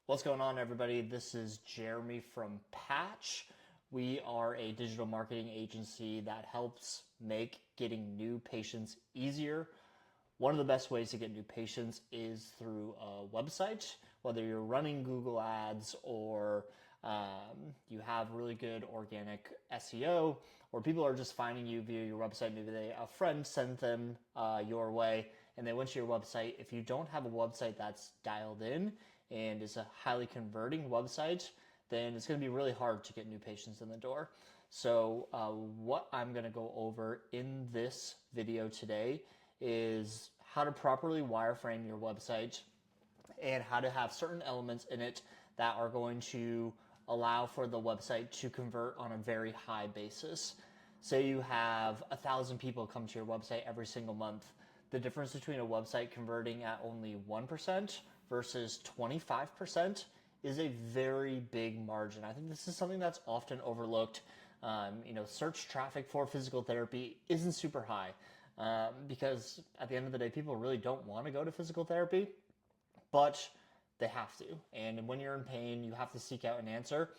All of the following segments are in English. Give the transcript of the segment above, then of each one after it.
What's going on, everybody? This is Jeremy from Patch. We are a digital marketing agency that helps make getting new patients easier. One of the best ways to get new patients is through a website, whether you're running Google Ads or you have really good organic SEO, or people are just finding you via your website. Maybe a friend sent them your way and they went to your website. If you don't have a website that's dialed in and is a highly converting website, then it's going to be really hard to get new patients in the door. So what I'm going to go over in this video today is how to properly wireframe your website and how to have certain elements in it that are going to allow for the website to convert on a very high basis. Say you have 1,000 people come to your website every single month. The difference between a website converting at only 1% versus 25% is a very big margin. I think this is something that's often overlooked. Search traffic for physical therapy isn't super high because at the end of the day, people really don't want to go to physical therapy, but they have to. And when you're in pain, you have to seek out an answer.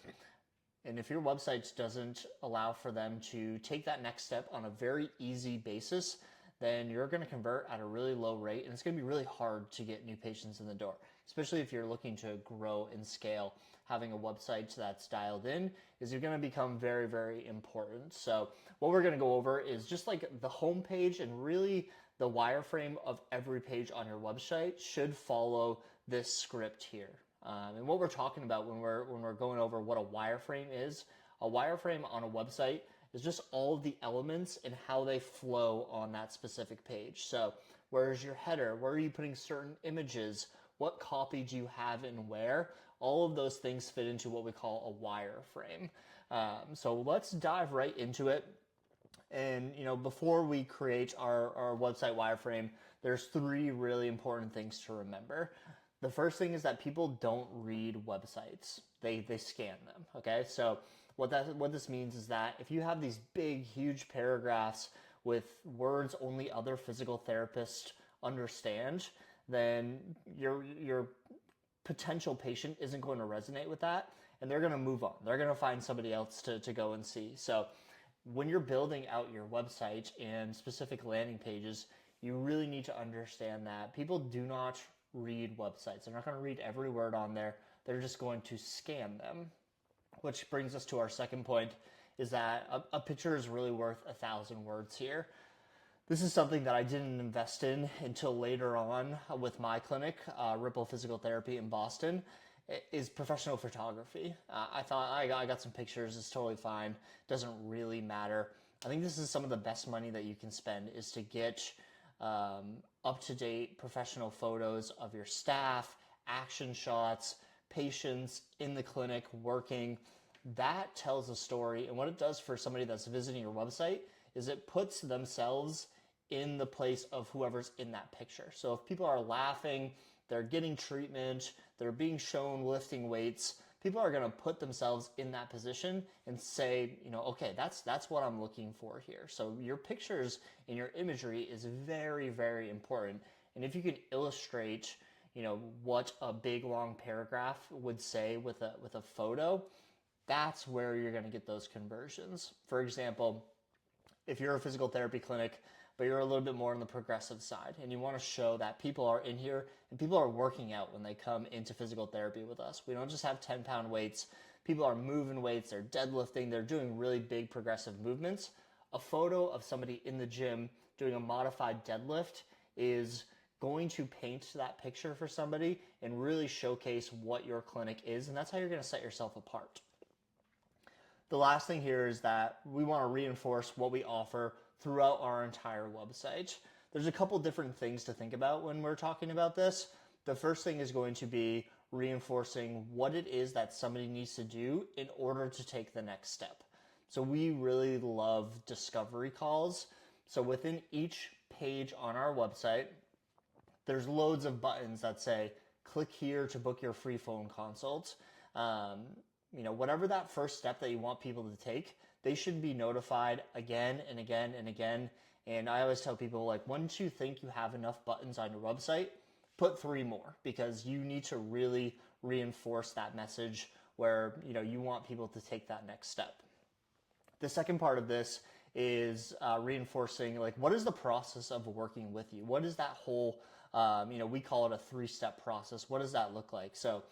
And if your website doesn't allow for them to take that next step on a very easy basis, then you're going to convert at a really low rate, and it's going to be really hard to get new patients in the door, especially if you're looking to grow and scale. Having a website that's dialed in is going to become very, very important. So what we're going to go over is just like the home page, and really the wireframe of every page on your website should follow this script here. And what we're talking about when we're going over what a wireframe is, a wireframe on a website is just all of the elements and how they flow on that specific page. So where's your header? Where are you putting certain images? What copy do you have and where? All of those things fit into what we call a wireframe. So let's dive right into it. And before we create our website wireframe, there's three really important things to remember. The first thing is that people don't read websites. They scan them, okay? So what this means is that if you have these big, huge paragraphs with words only other physical therapists understand, then your potential patient isn't going to resonate with that, and they're going to move on. They're going to find somebody else to go and see. So when you're building out your website and specific landing pages, you really need to understand that people do not read websites. They're not going to read every word on there. They're just going to scan them. Which brings us to our second point, is that a picture is really worth 1,000 words here. This is something that I didn't invest in until later on with my clinic, Ripple Physical Therapy in Boston, is professional photography. I thought I got some pictures, it's totally fine, doesn't really matter. I think this is some of the best money that you can spend, is to get up-to-date professional photos of your staff, action shots, patients in the clinic working. That tells a story, and what it does for somebody that's visiting your website is it puts themselves in the place of whoever's in that picture. So if people are laughing, they're getting treatment, they're being shown lifting weights, people are going to put themselves in that position and say, okay, that's what I'm looking for here. So your pictures and your imagery is very, very important. And if you can illustrate, what a big long paragraph would say with a photo, that's where you're going to get those conversions. For example, if you're a physical therapy clinic, but you're a little bit more on the progressive side, and you want to show that people are in here and people are working out when they come into physical therapy with us. We don't just have 10-pound weights. People are moving weights, they're deadlifting, they're doing really big progressive movements. A photo of somebody in the gym doing a modified deadlift is going to paint that picture for somebody and really showcase what your clinic is, and that's how you're going to set yourself apart. The last thing here is that we want to reinforce what we offer throughout our entire website. There's a couple different things to think about when we're talking about this. The first thing is going to be reinforcing what it is that somebody needs to do in order to take the next step. So we really love discovery calls. So within each page on our website, there's loads of buttons that say, click here to book your free phone consult. Whatever that first step that you want people to take, they should be notified again and again and again. And I always tell people, once you think you have enough buttons on your website, put 3 more, because you need to really reinforce that message where you want people to take that next step. The second part of this is reinforcing, like, what is the process of working with you? What is that whole, we call it a 3-step process. What does that look like? So,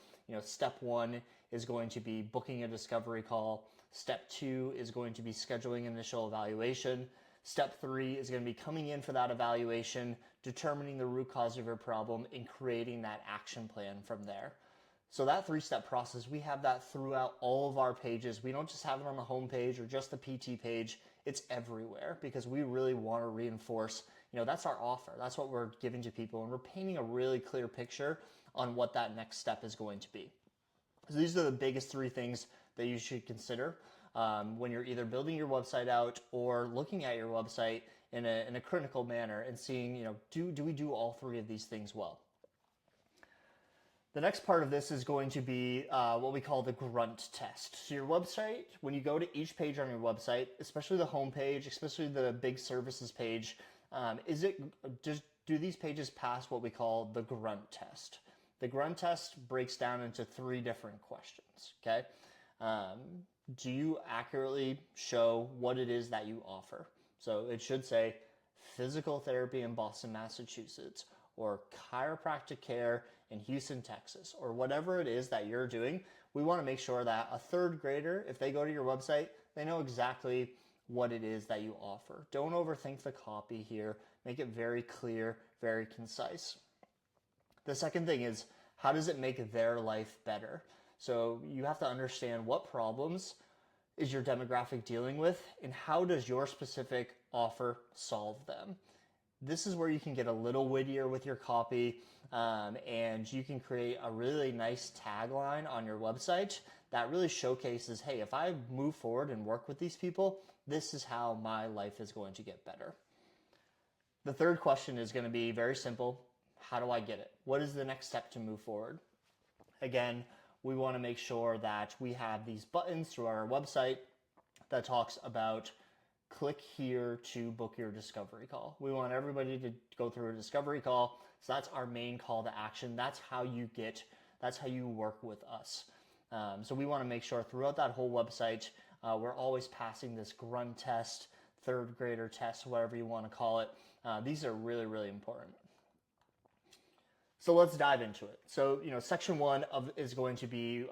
step 1 is going to be booking a discovery call. Step 2 is going to be scheduling initial evaluation. Step 3 is going to be coming in for that evaluation, determining the root cause of your problem, and creating that action plan from there. So that 3-step process, we have that throughout all of our pages. We don't just have it on the home page or just the PT page. It's everywhere because we really want to reinforce, that's our offer. That's what we're giving to people. And we're painting a really clear picture on what that next step is going to be. So these are the biggest 3 things that you should consider when you're either building your website out or looking at your website in a critical manner and seeing, do we do all 3 of these things well? The next part of this is going to be what we call the grunt test. So your website, when you go to each page on your website, especially the home page, especially the big services page, do these pages pass what we call the grunt test? The grunt test breaks down into 3 different questions, okay? Do you accurately show what it is that you offer? So it should say physical therapy in Boston, Massachusetts, or chiropractic care in Houston, Texas, or whatever it is that you're doing. We want to make sure that a 3rd grader, if they go to your website, they know exactly what it is that you offer. Don't overthink the copy here. Make it very clear, very concise. The second thing is, how does it make their life better? So you have to understand what problems is your demographic dealing with and how does your specific offer solve them? This is where you can get a little wittier with your copy and you can create a really nice tagline on your website that really showcases, hey, if I move forward and work with these people, this is how my life is going to get better. The 3rd question is going to be very simple. How do I get it? What is the next step to move forward? Again, we want to make sure that we have these buttons through our website that talks about click here to book your discovery call. We want everybody to go through a discovery call. So that's our main call to action. That's how you work with us. So we want to make sure throughout that whole website, we're always passing this grunt test, 3rd grader test, whatever you want to call it. These are really, really important. So let's dive into it. So, section 1 is going to be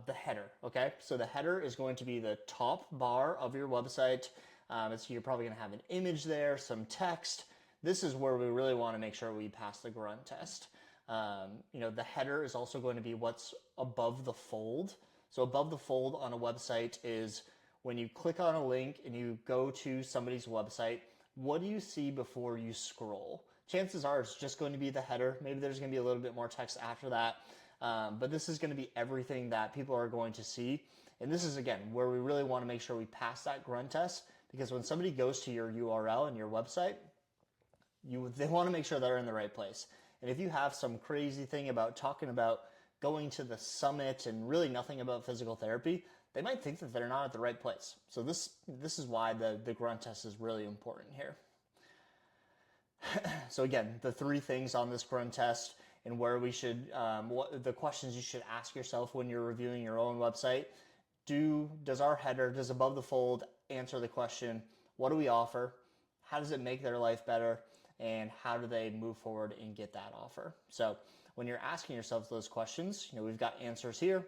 the header, okay? So the header is going to be the top bar of your website. So you're probably going to have an image there, some text. This is where we really want to make sure we pass the grunt test. The header is also going to be what's above the fold. So above the fold on a website is when you click on a link and you go to somebody's website, what do you see before you scroll? Chances are it's just going to be the header. Maybe there's going to be a little bit more text after that. But this is going to be everything that people are going to see. And this is, again, where we really want to make sure we pass that grunt test, because when somebody goes to your URL and your website, they want to make sure they're in the right place. And if you have some crazy thing about talking about going to the summit and really nothing about physical therapy, they might think that they're not at the right place. So this is why the grunt test is really important here. So again, the 3 things on this grunt test and where we should, what the questions you should ask yourself when you're reviewing your own website. Does our header, does above the fold answer the question, what do we offer? How does it make their life better? And how do they move forward and get that offer? So when you're asking yourself those questions, we've got answers here.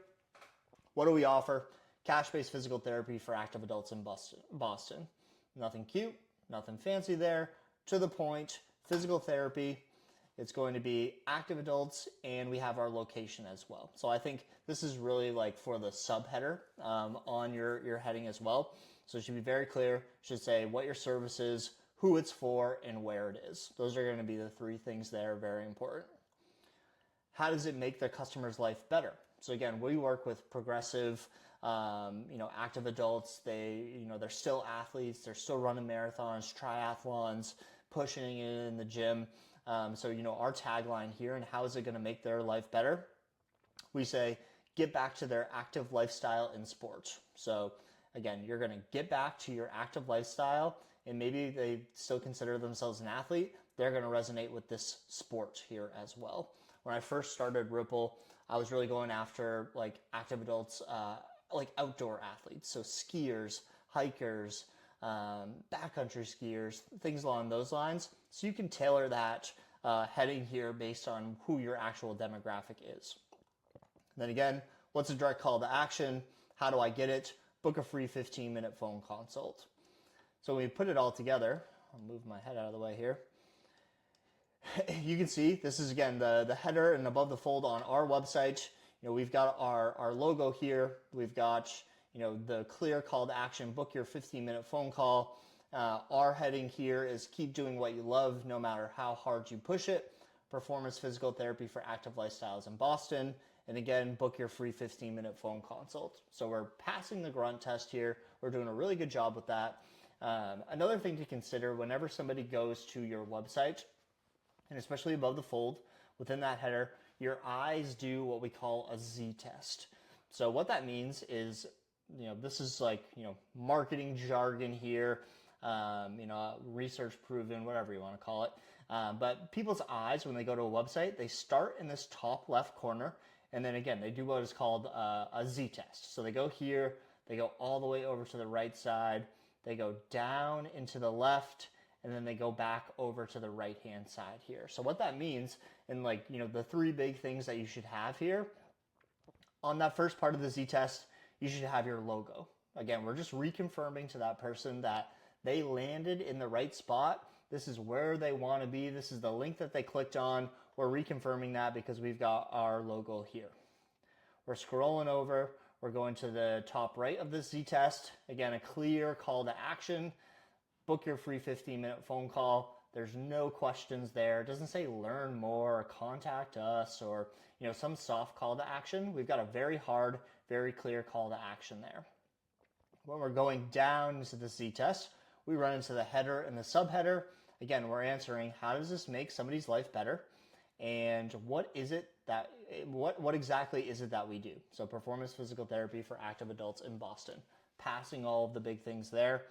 What do we offer? Cash-based physical therapy for active adults in Boston. Nothing cute, nothing fancy there. To the point, physical therapy. It's going to be active adults, and we have our location as well. So I think this is really like for the subheader on your heading as well. So it should be very clear. It should say what your service is, who it's for, and where it is. Those are going to be the 3 things there, very important. How does it make the customer's life better? So again, we work with progressive, active adults. They're still athletes. They're still running marathons, triathlons, pushing it in the gym. So our tagline here, and how is it going to make their life better? We say, get back to their active lifestyle in sports. So again, you're going to get back to your active lifestyle, and maybe they still consider themselves an athlete. They're going to resonate with this sport here as well. When I first started Ripple, I was really going after like active adults, like outdoor athletes, so skiers, hikers, backcountry skiers, things along those lines. So you can tailor that heading here based on who your actual demographic is. Then again, what's a direct call to action? How do I get it? Book a free 15-minute phone consult. So when we put it all together, I'll move my head out of the way here. You can see this is again the header and above the fold on our website. We've got our logo here. We've got the clear call to action, book your 15-minute phone call. Our heading here is keep doing what you love no matter how hard you push it. Performance physical therapy for active lifestyles in Boston. And again, book your free 15-minute phone consult. So we're passing the grunt test here. We're doing a really good job with that. Another thing to consider whenever somebody goes to your website, and especially above the fold, within that header, your eyes do what we call a Z-test. So what that means is, this is like, marketing jargon here, research proven, whatever you want to call it. But people's eyes, when they go to a website, they start in this top left corner. And then again, they do what is called a Z-test. So they go here, they go all the way over to the right side, they go down into the left, and then they go back over to the right-hand side here. So what that means, and the three big things that you should have here, on that first part of the Z-test, you should have your logo. Again, we're just reconfirming to that person that they landed in the right spot. This is where they want to be. This is the link that they clicked on. We're reconfirming that because we've got our logo here. We're scrolling over. We're going to the top right of the Z-test. Again, a clear call to action. Book your free 15-minute phone call. There's no questions there. It doesn't say learn more or contact us or some soft call to action. We've got a very hard, very clear call to action there. When we're going down into the Z-test, we run into the header and the subheader. Again, we're answering how does this make somebody's life better? And what exactly is it that we do? So performance physical therapy for active adults in Boston, passing all of the big things there.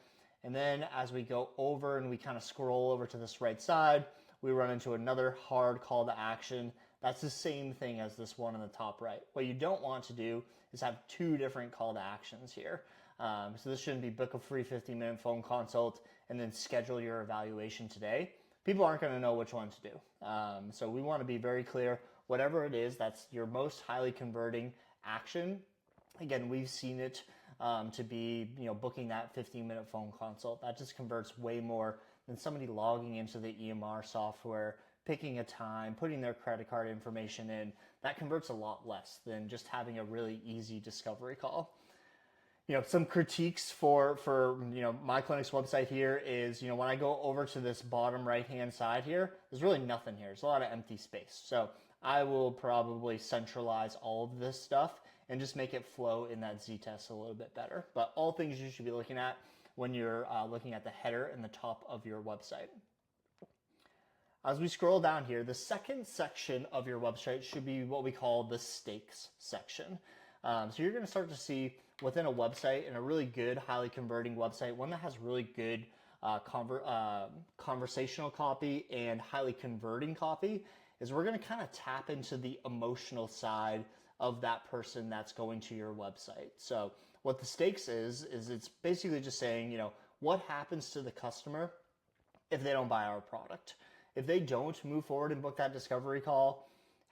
And then as we go over and we kind of scroll over to this right side, we run into another hard call to action. That's the same thing as this one on the top right. What you don't want to do is have two different call to actions here. So this shouldn't be book a free 15-minute phone consult and then schedule your evaluation today. People aren't going to know which one to do. So we want to be very clear, whatever it is, that's your most highly converting action. Again, we've seen it to be, booking that 15-minute phone consult. That just converts way more than somebody logging into the EMR software, picking a time, putting their credit card information in. That converts a lot less than just having a really easy discovery call. Some critiques for my clinic's website here is, when I go over to this bottom right-hand side here, there's really nothing here. There's a lot of empty space. So I will probably centralize all of this stuff and just make it flow in that Z-test a little bit better. But all things you should be looking at when you're looking at the header and the top of your website. As we scroll down here, the second section of your website should be what we call the stakes section. So you're going to start to see within a website, and a really good, highly converting website, one that has really good conversational copy and highly converting copy, is we're going to kind of tap into the emotional side of that person that's going to your website. So what the stakes is it's basically just saying, what happens to the customer if they don't buy our product? If they don't move forward and book that discovery call,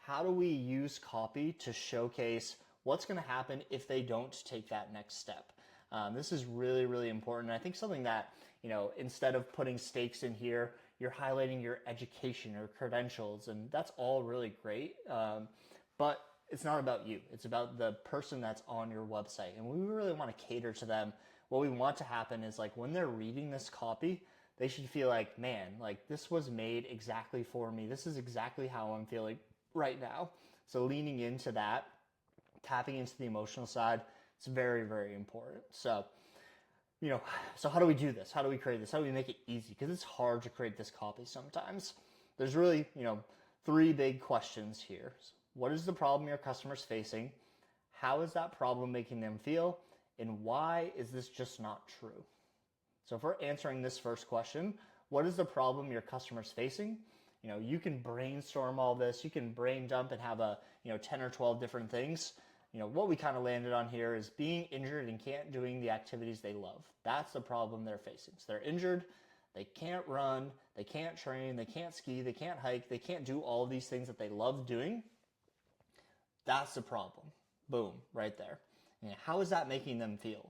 how do we use copy to showcase what's going to happen if they don't take that next step? This is really, really important. I think something that, instead of putting stakes in here, you're highlighting your education or credentials, and that's all really great. But it's not about you. It's about the person that's on your website. And we really want to cater to them. What we want to happen is when they're reading this copy, they should feel like, man, this was made exactly for me. This is exactly how I'm feeling right now. So leaning into that, tapping into the emotional side, it's very, very important. So, so how do we do this? How do we create this? How do we make it easy? Because it's hard to create this copy sometimes. There's really, three big questions here. What is the problem your customer's facing? How is that problem making them feel? And why is this just not true? So if we're answering this first question, what is the problem your customer's facing? You can brainstorm all this, you can brain dump and have 10 or 12 different things. What we kind of landed on here is being injured and can't doing the activities they love. That's the problem they're facing. So they're injured, they can't run, they can't train, they can't ski, they can't hike, they can't do all of these things that they love doing. That's the problem. Boom, right there. And how is that making them feel?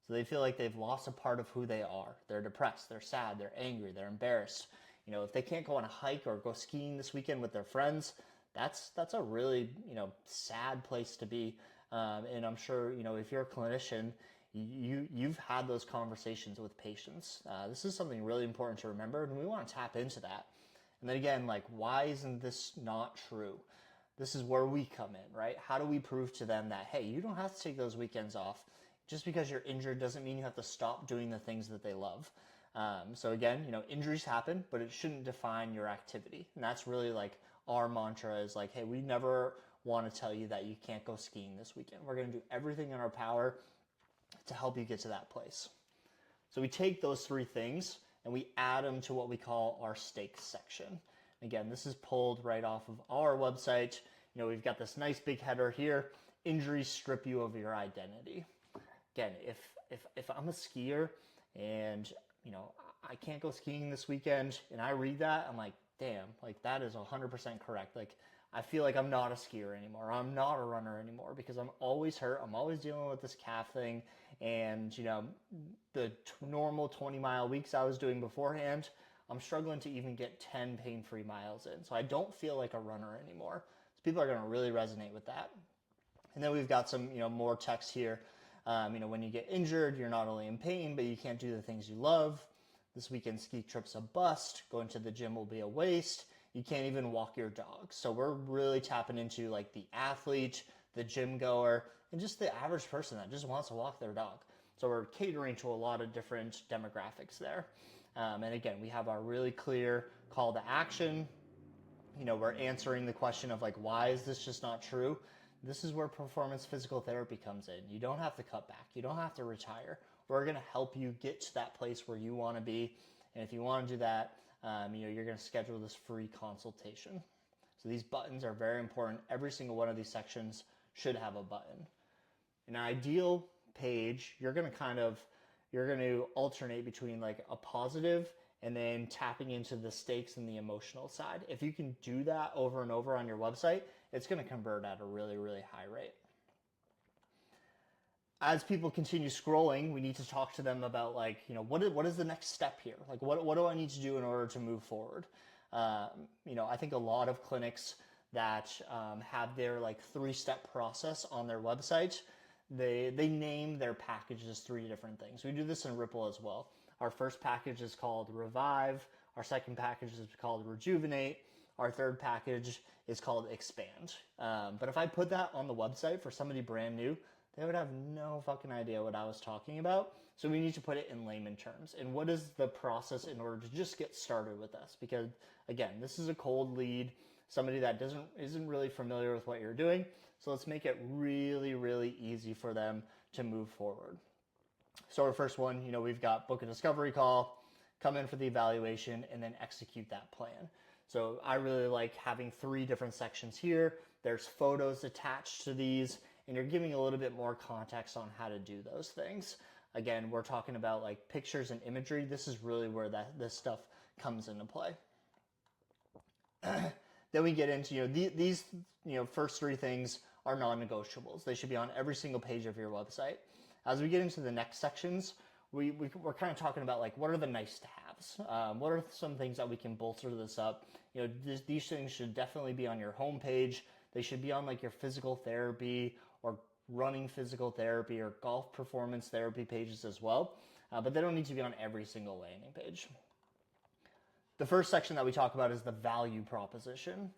So they feel like they've lost a part of who they are. They're depressed, they're sad, they're angry, they're embarrassed. If they can't go on a hike or go skiing this weekend with their friends, that's a really, sad place to be. And I'm sure, if you're a clinician, you've had those conversations with patients. This is something really important to remember, and we want to tap into that. And then again, like, why isn't this not true? This is where we come in, right? How do we prove to them that, hey, you don't have to take those weekends off. Just because you're injured doesn't mean you have to stop doing the things that they love. So again, injuries happen, but it shouldn't define your activity. And that's really like our mantra is like, hey, we never want to tell you that you can't go skiing this weekend. We're going to do everything in our power to help you get to that place. So we take those three things and we add them to what we call our stakes section. Again, this is pulled right off of our website. We've got this nice big header here. Injuries strip you of your identity. Again, if I'm a skier and I can't go skiing this weekend, and I read that, I'm like, damn, like that is 100% correct. Like, I feel like I'm not a skier anymore. I'm not a runner anymore because I'm always hurt. I'm always dealing with this calf thing. And, the normal 20-mile weeks I was doing beforehand, I'm struggling to even get 10 pain-free miles in. So I don't feel like a runner anymore. So people are going to really resonate with that. And then we've got some, more text here. When you get injured, you're not only in pain, but you can't do the things you love. This weekend ski trip's a bust. Going to the gym will be a waste. You can't even walk your dog. So we're really tapping into like the athlete, the gym goer, and just the average person that just wants to walk their dog. So we're catering to a lot of different demographics there. And again, we have our really clear call to action. We're answering the question of like, why is this just not true? This is where performance physical therapy comes in. You don't have to cut back. You don't have to retire. We're going to help you get to that place where you want to be. And if you want to do that, you're going to schedule this free consultation. So these buttons are very important. Every single one of these sections should have a button. In an ideal page, you're going to alternate between like a positive and then tapping into the stakes and the emotional side. If you can do that over and over on your website, it's going to convert at a really, really high rate. As people continue scrolling, we need to talk to them about like, what is the next step here? Like, what do I need to do in order to move forward? I think a lot of clinics that have their like 3-step process on their website, they name their packages 3 different things. We do this in Ripple as well. Our first package is called Revive. Our second package is called Rejuvenate. Our third package is called Expand. But if I put that on the website for somebody brand new, they would have no fucking idea what I was talking about. So we need to put it in layman terms. And what is the process in order to just get started with us? Because again, this is a cold lead, somebody that isn't really familiar with what you're doing. So let's make it really, really easy for them to move forward. So our first one, we've got book a discovery call, come in for the evaluation, and then execute that plan. So I really like having 3 different sections here. There's photos attached to these, and you're giving a little bit more context on how to do those things. Again, we're talking about like pictures and imagery. This is really where this stuff comes into play. Then we get into, these first 3 things are non-negotiables. They should be on every single page of your website. As we get into the next sections, we're kind of talking about like, what are the nice to haves? What are some things that we can bolster this up? These things should definitely be on your homepage. They should be on like your physical therapy or running physical therapy or golf performance therapy pages as well. But they don't need to be on every single landing page. The first section that we talk about is the value proposition.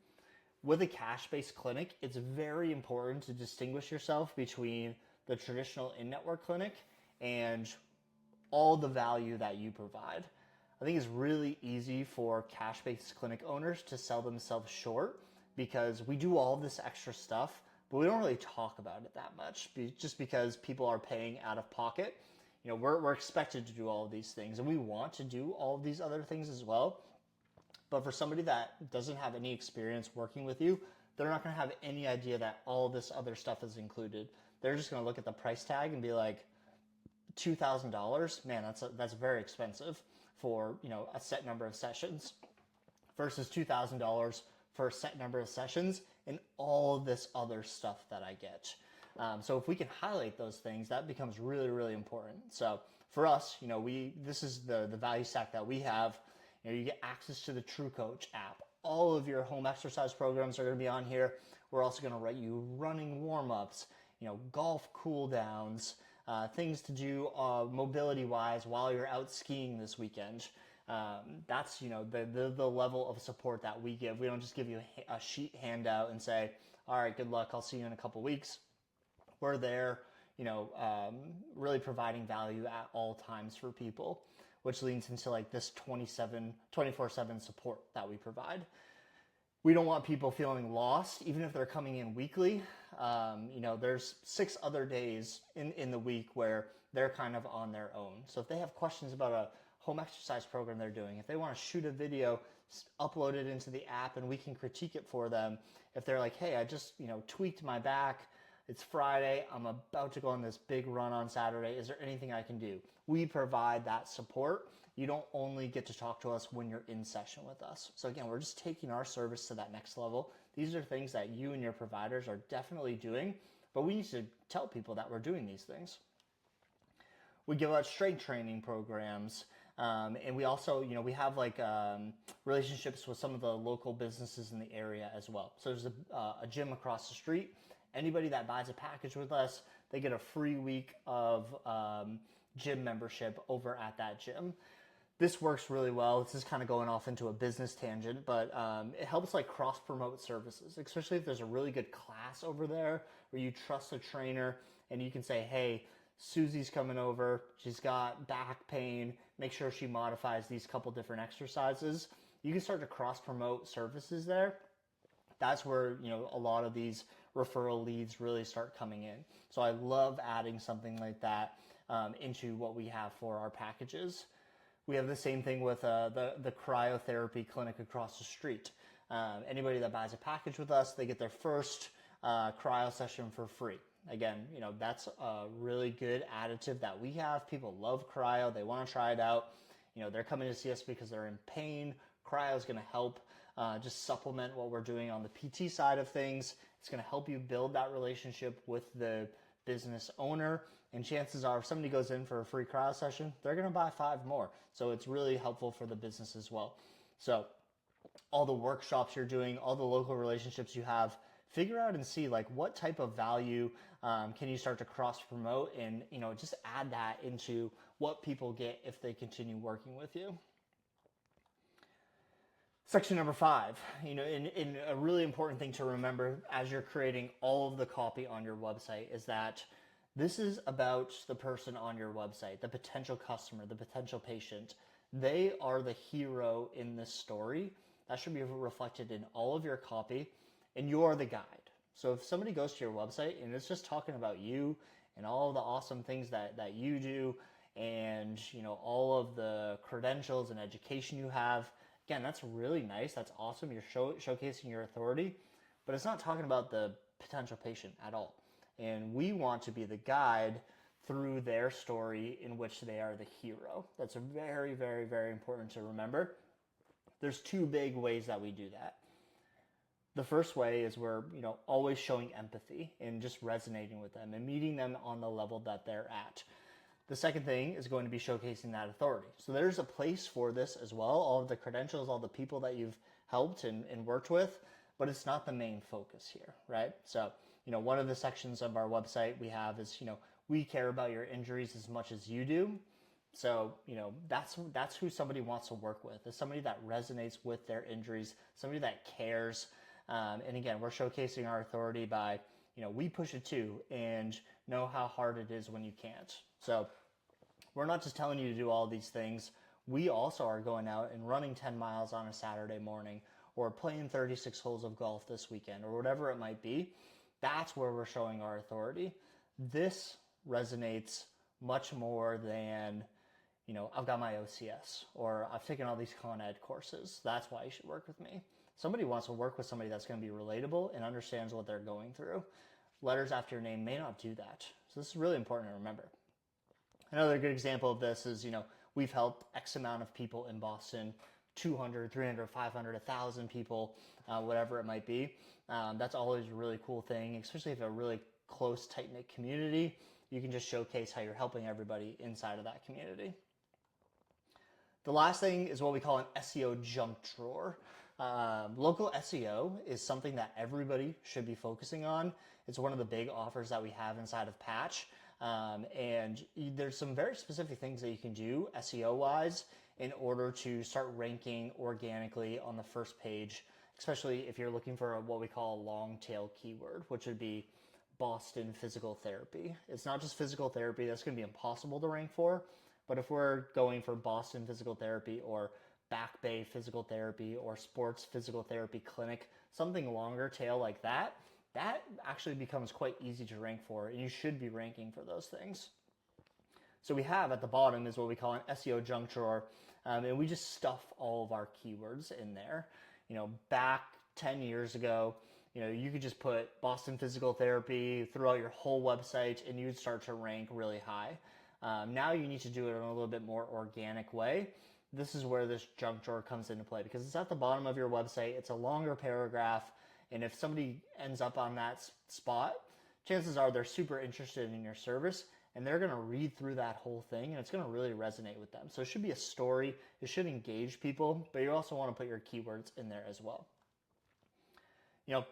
With a cash-based clinic, it's very important to distinguish yourself between the traditional in-network clinic and all the value that you provide. I think it's really easy for cash-based clinic owners to sell themselves short because we do all this extra stuff, but we don't really talk about it that much just because people are paying out of pocket. We're expected to do all of these things and we want to do all of these other things as well. But for somebody that doesn't have any experience working with you, they're not going to have any idea that all this other stuff is included. They're just going to look at the price tag and be like, $2,000, man, that's very expensive for, you know, a set number of sessions, versus $2,000 for a set number of sessions and all of this other stuff that I get. So if we can highlight those things, that becomes really, really important. So for us, you know, this is the value stack that we have. You know, you get access to the TrueCoach app. All of your home exercise programs are going to be on here. We're also going to write you running warm-ups, you know, golf cool downs, things to do mobility-wise while you're out skiing this weekend. That's, you know, the level of support that we give. We don't just give you a sheet handout and say, all right, good luck, I'll see you in a couple weeks. We're there, you know, really providing value at all times for people, which leads into like this 24/7 support that we provide. We don't want people feeling lost, even if they're coming in weekly. You know, there's 6 other days in the week where they're kind of on their own. So if they have questions about a home exercise program they're doing, if they want to shoot a video, upload it into the app and we can critique it for them. If they're like, hey, I just, you know, tweaked my back, it's Friday, I'm about to go on this big run on Saturday, is there anything I can do? We provide that support. You don't only get to talk to us when you're in session with us. So again, we're just taking our service to that next level. These are things that you and your providers are definitely doing, but we need to tell people that we're doing these things. We give out strength training programs, and we also, you know, we have like relationships with some of the local businesses in the area as well. So there's a gym across the street. Anybody that buys a package with us, they get a free week of gym membership over at that gym. This works really well. This is kind of going off into a business tangent, but it helps like cross-promote services, especially if there's a really good class over there where you trust a trainer and you can say, hey, Susie's coming over, she's got back pain, make sure she modifies these couple different exercises. You can start to cross-promote services there. That's where, you know, a lot of these referral leads really start coming in. So I love adding something like that into what we have for our packages. We have the same thing with the cryotherapy clinic across the street. Anybody that buys a package with us, they get their first cryo session for free. Again, you know, that's a really good additive that we have. People love cryo. They want to try it out. You know, they're coming to see us because they're in pain. Cryo is going to help just supplement what we're doing on the PT side of things. It's going to help you build that relationship with the business owner. And chances are if somebody goes in for a free cryo session, they're going to buy 5 more. So it's really helpful for the business as well. So all the workshops you're doing, all the local relationships you have, figure out and see like what type of value can you start to cross promote, and, you know, just add that into what people get if they continue working with you. Section number 5, you know, in a really important thing to remember as you're creating all of the copy on your website is that this is about the person on your website, the potential customer, the potential patient. They are the hero in this story. That should be reflected in all of your copy, and you're the guide. So if somebody goes to your website and it's just talking about you and all of the awesome things that you do, and, you know, all of the credentials and education you have, again, that's really nice. That's awesome. You're showcasing your authority, but it's not talking about the potential patient at all. And we want to be the guide through their story in which they are the hero. That's very, very, very important to remember. There's 2 big ways that we do that. The first way is we're, you know, always showing empathy and just resonating with them and meeting them on the level that they're at. The second thing is going to be showcasing that authority. So there's a place for this as well, all of the credentials, all the people that you've helped and worked with, but it's not the main focus here, right? So, you know, one of the sections of our website we have is, you know, we care about your injuries as much as you do. So, you know, that's who somebody wants to work with, is somebody that resonates with their injuries, somebody that cares. And again, we're showcasing our authority by, you know, we push it too and know how hard it is when you can't. So we're not just telling you to do all these things. We also are going out and running 10 miles on a Saturday morning, or playing 36 holes of golf this weekend, or whatever it might be. That's where we're showing our authority. This resonates much more than I've got my OCS, or I've taken all these Con Ed courses. That's why you should work with me. Somebody wants to work with somebody that's going to be relatable and understands what they're going through. Letters after your name may not do that. So this is really important to remember. Another good example of this is, we've helped X amount of people in Boston, 200, 300, 500, 1,000 people, whatever it might be. That's always a really cool thing, especially if you have a really close, tight-knit community. You can just showcase how you're helping everybody inside of that community. The last thing is what we call an SEO junk drawer. Local SEO is something that everybody should be focusing on. It's one of the big offers that we have inside of Patch. And there's some very specific things that you can do SEO-wise in order to start ranking organically on the first page, especially if you're looking for what we call a long tail keyword, which would be Boston physical therapy. It's not just physical therapy, that's going to be impossible to rank for. But if we're going for Boston physical therapy or Back Bay physical therapy or sports physical therapy clinic, something longer tail like that, that actually becomes quite easy to rank for, and you should be ranking for those things. So we have at the bottom is what we call an SEO junk drawer, and we just stuff all of our keywords in there. Back 10 years ago, you could just put Boston physical therapy throughout your whole website and you'd start to rank really high. Now you need to do it in a little bit more organic way. This is where this junk drawer comes into play because it's at the bottom of your website. It's a longer paragraph. And if somebody ends up on that spot, chances are they're super interested in your service and they're going to read through that whole thing and it's going to really resonate with them. So it should be a story. It should engage people, but you also want to put your keywords in there as well.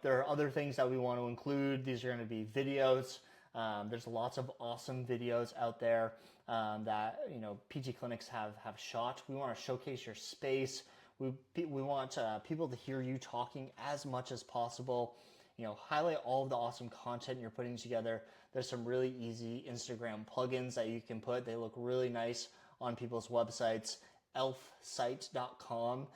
There are other things that we want to include. These are going to be videos. There's lots of awesome videos out there that PT clinics have shot. We want to showcase your space. We want people to hear you talking as much as possible. Highlight all of the awesome content you're putting together. There's some really easy Instagram plugins that you can put. They look really nice on people's websites. elfsite.com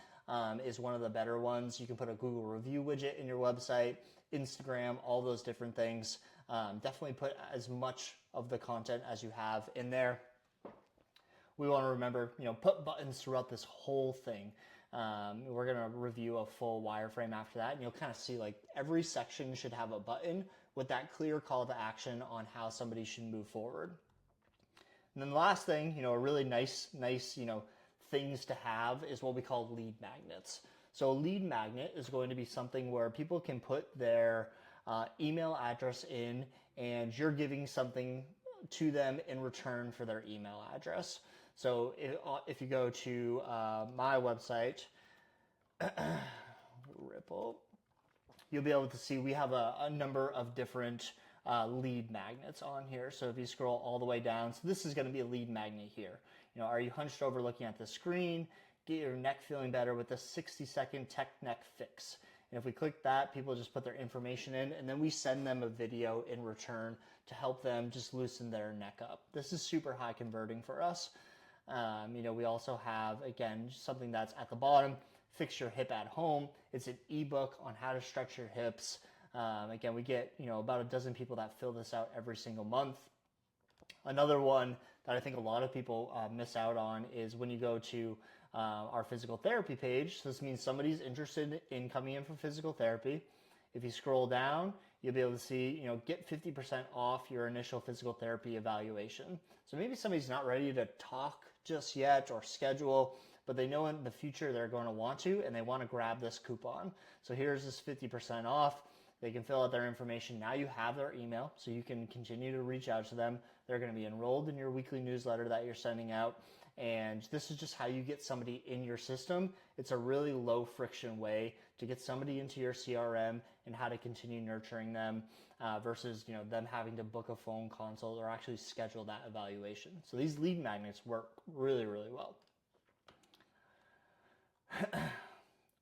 is one of the better ones. You can put a Google review widget in your website, Instagram, all those different things. Definitely put as much of the content as you have in there. We want to remember, put buttons throughout this whole thing. We're going to review a full wireframe after that, and you'll kind of see like every section should have a button with that clear call to action on how somebody should move forward. And then the last thing, a really nice, things to have is what we call lead magnets. So a lead magnet is going to be something where people can put their email address in and you're giving something to them in return for their email address. So if you go to my website, Ripple, you'll be able to see we have a number of different lead magnets on here. So if you scroll all the way down, so this is going to be a lead magnet here. Are you hunched over looking at the screen? Get your neck feeling better with the 60-second tech neck fix. And if we click that, people just put their information in, and then we send them a video in return to help them just loosen their neck up. This is super high converting for us. We also have, again, something that's at the bottom, Fix Your Hip at Home. It's an ebook on how to stretch your hips. Again, we get, about a dozen people that fill this out every single month. Another one that I think a lot of people miss out on is when you go to our physical therapy page. So this means somebody's interested in coming in for physical therapy. If you scroll down, you'll be able to see, get 50% off your initial physical therapy evaluation. So maybe somebody's not ready to talk just yet or schedule, but they know in the future they're going to want to, and they want to grab this coupon. So here's this 50% off. They can fill out their information. Now you have their email, so you can continue to reach out to them. They're going to be enrolled in your weekly newsletter that you're sending out. And this is just how you get somebody in your system. It's a really low friction way to get somebody into your CRM and how to continue nurturing them versus them having to book a phone consult or actually schedule that evaluation. So these lead magnets work really, really well.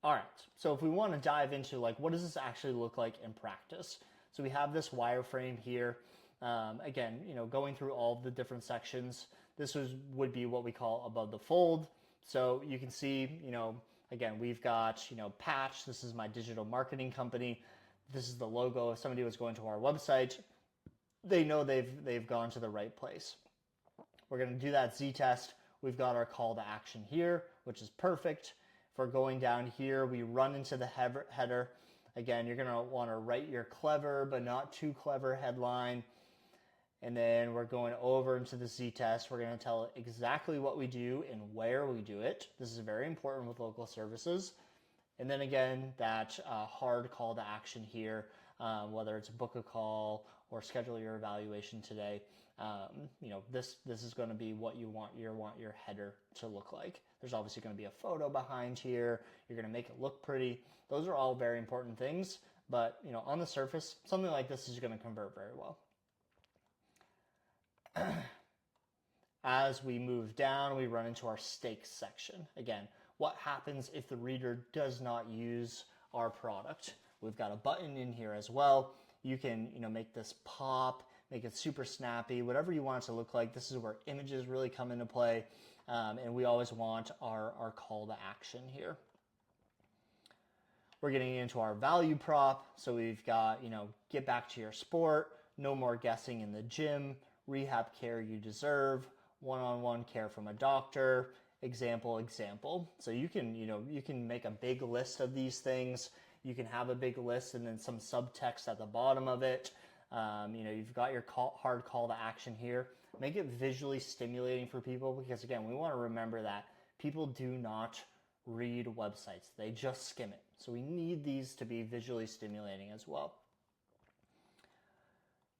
All right, so if we want to dive into what does this actually look like in practice? So we have this wireframe here. Again, going through all of the different sections. This would be what we call above the fold. So you can see, again, we've got, Patch. This is my digital marketing company. This is the logo. If somebody was going to our website, they know they've gone to the right place. We're going to do that Z-test. we've got our call to action here, which is perfect. If we're going down here, we run into the header. Again, you're gonna wanna write your clever but not too clever headline. And then we're going over into the Z-test. We're going to tell it exactly what we do and where we do it. This is very important with local services. And then again, that hard call to action here, whether it's book a call or schedule your evaluation today. This is going to be what you want your header to look like. There's obviously going to be a photo behind here. You're going to make it look pretty. Those are all very important things. But on the surface, something like this is going to convert very well. As we move down, we run into our stakes section. Again, what happens if the reader does not use our product? We've got a button in here as well. You can, make this pop, make it super snappy, whatever you want it to look like. This is where images really come into play. And we always want our call to action here. We're getting into our value prop. So we've got, get back to your sport, no more guessing in the gym, rehab care you deserve, one-on-one care from a doctor, example. So you can make a big list of these things. You can have a big list and then some subtext at the bottom of it. You've got your hard call to action here. Make it visually stimulating for people because, again, we want to remember that people do not read websites. They just skim it. So we need these to be visually stimulating as well.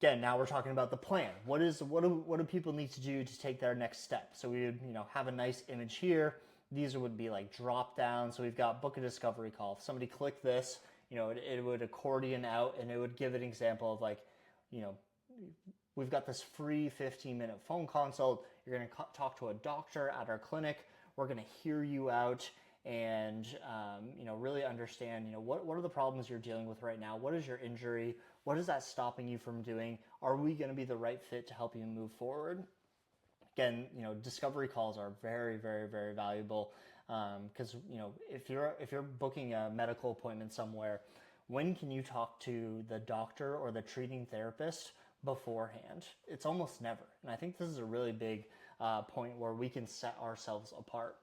Again, now we're talking about the plan. What do people need to do to take their next step? So we would, have a nice image here. These would be like drop down. So we've got book a discovery call. If somebody clicked this, it would accordion out and it would give an example of we've got this free 15-minute phone consult. You're going to talk to a doctor at our clinic. We're going to hear you out and really understand what are the problems you're dealing with right now. What is your injury? What is that stopping you from doing? Are we going to be the right fit to help you move forward? Again, discovery calls are very, very, very valuable because if you're booking a medical appointment somewhere, when can you talk to the doctor or the treating therapist beforehand? It's almost never, and I think this is a really big point where we can set ourselves apart.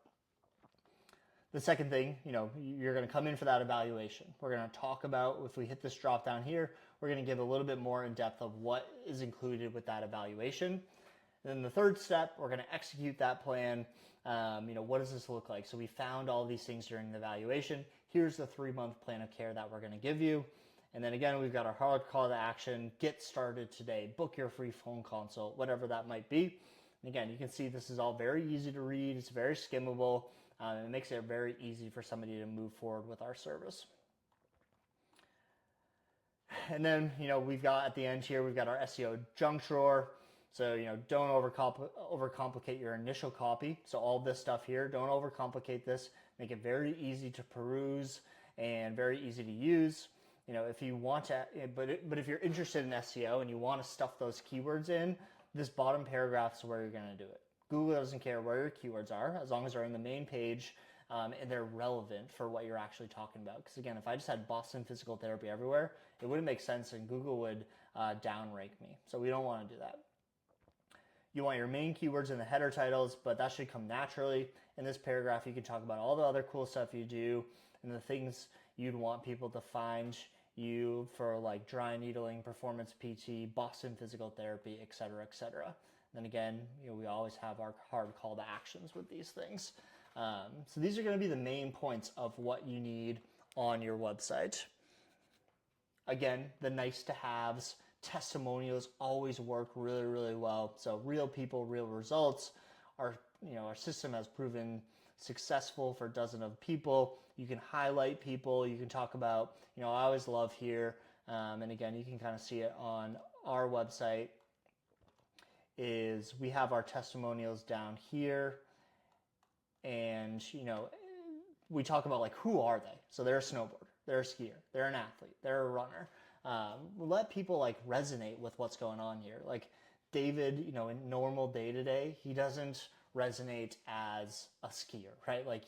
The second thing, you're going to come in for that evaluation. We're going to talk about, if we hit this drop down here, we're going to give a little bit more in depth of what is included with that evaluation. And then the third step, we're going to execute that plan. What does this look like? So we found all these things during the evaluation. Here's the 3-month plan of care that we're going to give you. And then again, we've got our hard call to action, get started today, book your free phone consult, whatever that might be. And again, you can see this is all very easy to read. It's very skimmable. It makes it very easy for somebody to move forward with our service. And then, we've got at the end here, we've got our SEO junk drawer. So, don't overcomplicate your initial copy. So all this stuff here, don't overcomplicate this. Make it very easy to peruse and very easy to use. If you want to, but if you're interested in SEO and you want to stuff those keywords in, this bottom paragraph is where you're going to do it. Google doesn't care where your keywords are, as long as they're in the main page and they're relevant for what you're actually talking about. Because again, if I just had Boston Physical Therapy everywhere, it wouldn't make sense and Google would downrank me. So we don't want to do that. You want your main keywords in the header titles, but that should come naturally. In this paragraph, you can talk about all the other cool stuff you do and the things you'd want people to find you for, like dry needling, performance PT, Boston Physical Therapy, et cetera, et cetera. Then again, we always have our hard call to actions with these things. So these are going to be the main points of what you need on your website. Again, the nice to haves, testimonials always work really, really well. So real people, real results. Our system has proven successful for dozens of people. You can highlight people. You can talk about, I always love here. And again, you can kind of see it on our website. Is we have our testimonials down here, and we talk about like who are they? So they're a snowboarder, they're a skier, they're an athlete, they're a runner. Let people like resonate with what's going on here. Like David, in normal day to day, he doesn't resonate as a skier, right? Like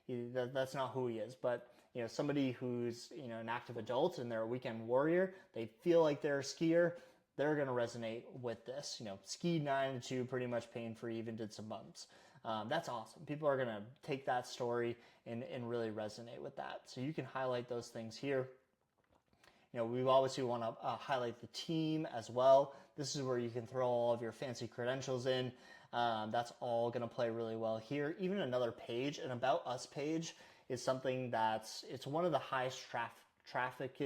that's not who he is. But somebody who's an active adult and they're a weekend warrior, they feel like they're a skier. They're going to resonate with this. Skied 9 to 2, pretty much pain-free, even did some bumps. that's awesome. People are going to take that story and really resonate with that. So you can highlight those things here. We obviously want to highlight the team as well. This is where you can throw all of your fancy credentials in. That's all going to play really well here. Even another page, an About Us page, is something it's one of the highest trafficked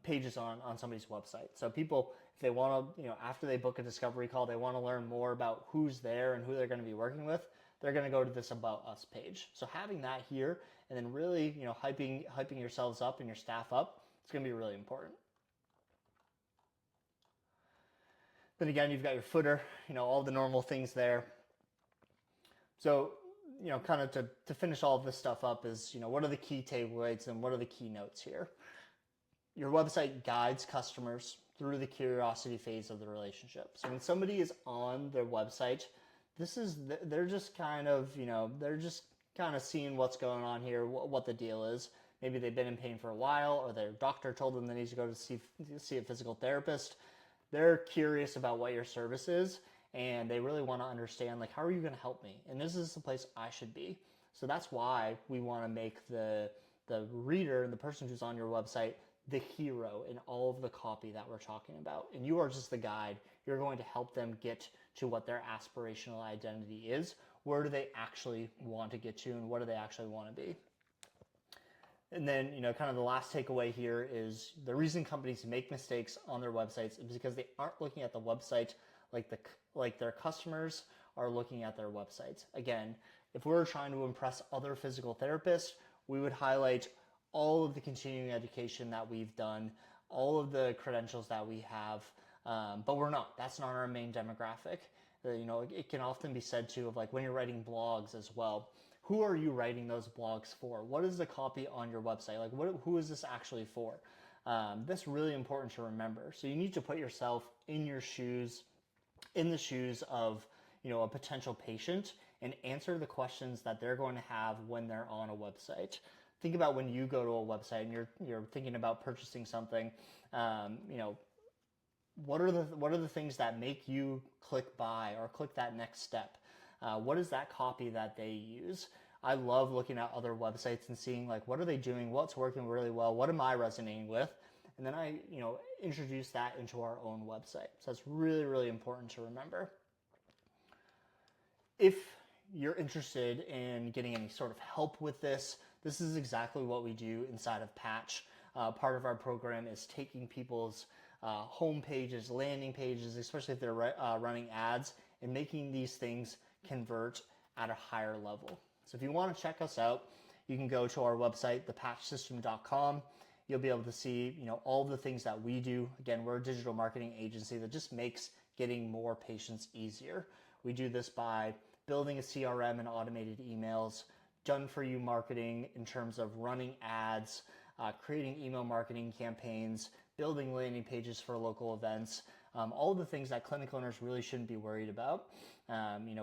pages on somebody's website. So people, if they want to, after they book a discovery call, they want to learn more about who's there and who they're going to be working with, they're going to go to this About Us page. So having that here and then really, hyping yourselves up and your staff up, it's going to be really important. Then again, you've got your footer, all the normal things there. So, kind of to finish all of this stuff up is, what are the key takeaways and what are the key notes here? Your website guides customers through the curiosity phase of the relationship. So when somebody is on their website, they're just kind of seeing what's going on here, what the deal is. Maybe they've been in pain for a while, or their doctor told them they need to go to see a physical therapist. They're curious about what your service is, and they really want to understand, how are you going to help me? And this is the place I should be. So that's why we want to make the reader, the person who's on your website, the hero in all of the copy that we're talking about. And you are just the guide. You're going to help them get to what their aspirational identity is. Where do they actually want to get to, and what do they actually want to be? And then, kind of the last takeaway here is the reason companies make mistakes on their websites is because they aren't looking at the website like their customers are looking at their websites. Again, if we're trying to impress other physical therapists, we would highlight all of the continuing education that we've done, all of the credentials that we have, but we're not. That's not our main demographic. It can often be said too of when you're writing blogs as well. Who are you writing those blogs for? What is the copy on your website? Who is this actually for? That's really important to remember. So you need to put yourself in the shoes of a potential patient and answer the questions that they're going to have when they're on a website. Think about when you go to a website and you're thinking about purchasing something. What are the things that make you click buy or click that next step? What is that copy that they use? I love looking at other websites and seeing what are they doing, what's working really well, what am I resonating with, and then I introduce that into our own website. So that's really, really important to remember. If you're interested in getting any sort of help with this is exactly what we do inside of Patch. Part of our program is taking people's home pages, landing pages, especially if they're running ads, and making these things convert at a higher level. So if you want to check us out, you can go to our website, thepatchsystem.com. You'll be able to see, all the things that we do. Again, we're a digital marketing agency that just makes getting more patients easier. We do this by building a CRM and automated emails, done for you marketing in terms of running ads, creating email marketing campaigns, building landing pages for local events, all the things that clinic owners really shouldn't be worried about.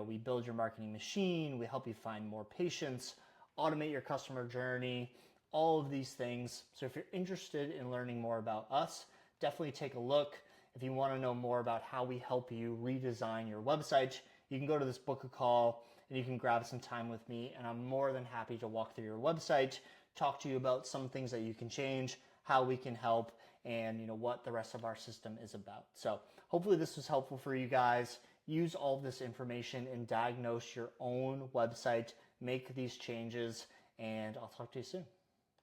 We build your marketing machine, we help you find more patients, automate your customer journey, all of these things. So if you're interested in learning more about us, definitely take a look. If you want to know more about how we help you redesign your website, you can go to this book a call and you can grab some time with me, and I'm more than happy to walk through your website, talk to you about some things that you can change, how we can help, and what the rest of our system is about. So hopefully this was helpful for you guys. Use all of this information and diagnose your own website, make these changes, and I'll talk to you soon.